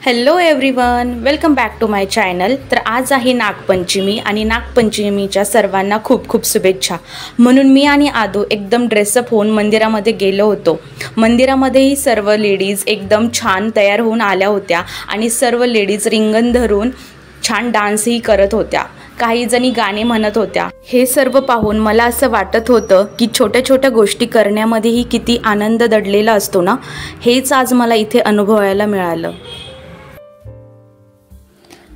Hello everyone, welcome back to my channel. तर आज आहे नागपंचमी आणि नागपंचमीच्या सर्वांना खूप खूप शुभेच्छा। म्हणून मी आणि आदू एकदम ड्रेसअप होऊन मंदिरामध्ये गेलो होतो। मंदिरामध्येही सर्व लेडीज एकदम छान तयार होऊन आल्या होत्या आणि सर्व लेडीज रिंगण धरून छान डान्सही करत होत्या। काही जणी गाणे म्हणत होत्या। हे सर्व पाहून मला असं वाटत होतं की छोट्या छोट्या गोष्टी करण्यामध्येही किती आनंद दडलेला असतो ना, हेच आज मला इथे अनुभवायला मिळालं।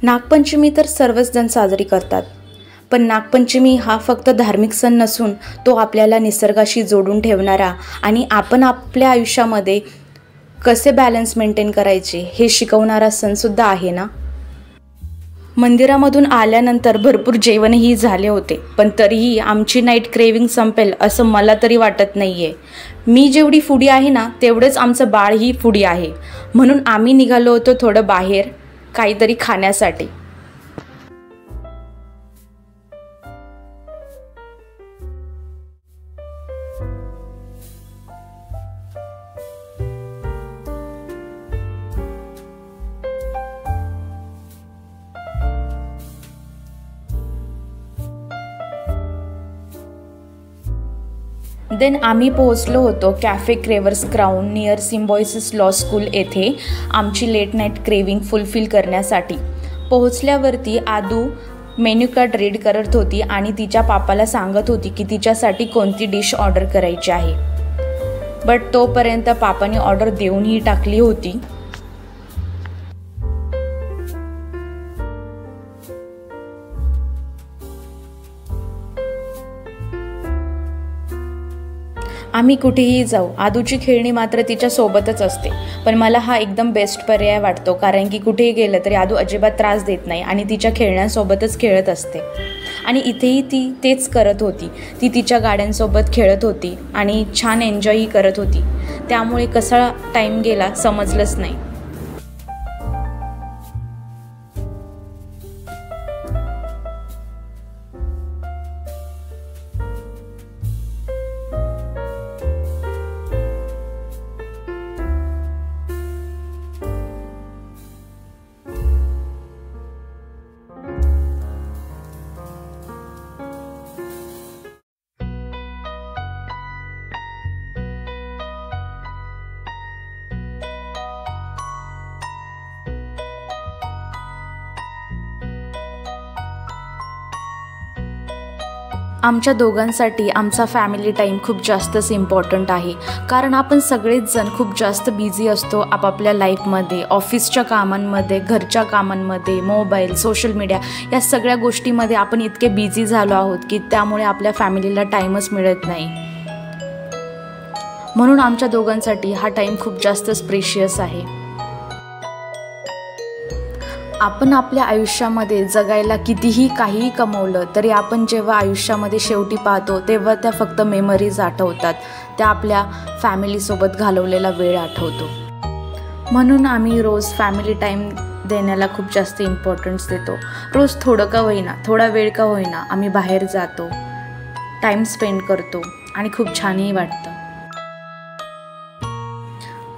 नागपंचमी तर सर्वच जण साजरी करतात, पण नागपंचमी हा फक्त धार्मिक सण नसून तो आपल्याला निसर्गाशी जोडून ठेवणारा आणि आपण आपल्या आयुष्यामध्ये कसे बॅलन्स मेंटेन करायचे हे शिकवणारा सण सुद्धा आहे ना। मंदिरामधून आल्यानंतर भरपूर जेवणही झाले होते, पण तरीही आमची नाईट क्रेविंग संपेल असं मला तरी वाटत नाहीये। मी जेवढी फूडी आहे ना, तेवढेच आमचं बाळही फूडी आहे। म्हणून आम्ही निघालो होतो थोडं बाहेर काहीतरी खाण्यासाठी। देन आम्ही पोहोचलो होतो cafe Cravers Crown near Symbiosis law school येथे आमची लेट नाईट क्रेविंग फुलफिल करण्यासाठी। पोहोचल्यावरती आदू मेन्यू कार्ड रीड करत होती आणि तिच्या पापाला सांगत होती की तिच्यासाठी कोणती डिश ऑर्डर करायची आहे। बट तोपर्यंत पापाने ऑर्डर देऊनही टाकली होती। आम्ही कुठेही जाऊ, आदूची खेळणी मात्र तिच्या सोबतच असते। पण मला हा एकदम बेस्ट पर्याय वाटतो, कारण की कुठेही गेलं तरी आदू अजिबात त्रास देत नाही आणि तिच्या खेळण्यांसोबतच खेळत असते। आणि इथेही ती तेच करत होती, ती तिच्या गाड्यांसोबत खेळत होती आणि छान एन्जॉयही करत होती। त्यामुळे कसा टाईम गेला समजलंच नाही। आमच्या दोघांसाठी आमचा फॅमिली टाईम खूप जास्तच इम्पॉर्टंट आहे, कारण आपण सगळेच जण खूप जास्त बिझी असतो आपापल्या लाईफमध्ये, ऑफिसच्या कामांमध्ये, घरच्या कामांमध्ये, मोबाईल, सोशल मीडिया या सगळ्या गोष्टीमध्ये आपण इतके बिझी झालो आहोत की त्यामुळे आपल्या फॅमिलीला टाईमच मिळत नाही। म्हणून आमच्या दोघांसाठी हा टाईम खूप जास्तच प्रेशियस आहे। आपण आपल्या आयुष्यामध्ये जगायला कितीही काहीही कमवलं तरी आपण जेव्हा आयुष्यामध्ये शेवटी पाहतो तेव्हा त्या फक्त मेमरीज आठवतात, त्या आपल्या फॅमिलीसोबत घालवलेला वेळ आठवतो। म्हणून आम्ही रोज फॅमिली टाईम देण्याला खूप जास्त इम्पॉर्टन्स देतो। रोज थोडं का होईना, थोडा वेळ का होईना आम्ही बाहेर जातो, टाईम स्पेंड करतो आणि खूप छानही वाटतं।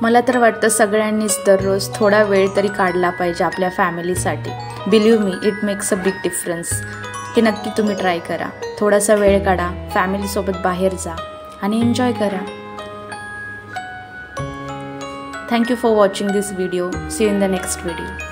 मला तर वाटतं सगळ्यांनीच दररोज थोडा वेळ तरी काढला पाहिजे आपल्या फॅमिलीसाठी। Believe me, it makes a big difference. हे नक्की तुम्ही ट्राय करा, थोडासा वेळ काढा, फॅमिलीसोबत बाहेर जा आणि एन्जॉय करा। Thank you for watching this video. See you in the next video.